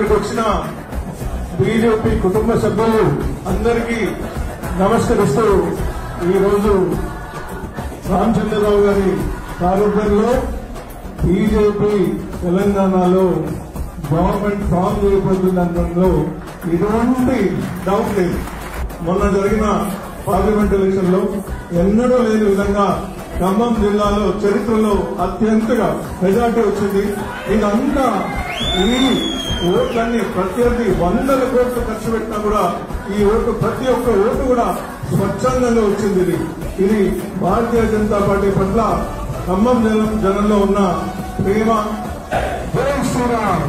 ఇక్కడికి వచ్చిన బీజేపీ కుటుంబ సభ్యులు అందరికీ నమస్కరిస్తూ ఈరోజు రామచంద్రరావు గారి సారథ్యంలో బీజేపీ తెలంగాణలో గవర్నమెంట్ ఫామ్ చేయబోతుందనడంలో ఎటువంటి డౌట్ లేదు. మొన్న జరిగిన పార్లమెంట్ ఎలక్షన్ లో ఎన్నడూ లేని విధంగా ఖమ్మం జిల్లాలో చరిత్రలో అత్యంతగా మెజార్టీ వచ్చింది. ఇదంతా ఈ ఓట్లన్నీ ప్రత్యర్థి 100 కోట్లు ఖర్చు పెట్టినా కూడా ఈ ఓటు ప్రతి ఒక్క ఓటు కూడా స్వచ్ఛందంగా వచ్చింది. ఇది భారతీయ జనతా పార్టీ పట్ల ఖమ్మం జనంలో ఉన్న ప్రేమ. జై శ్రీరామ్.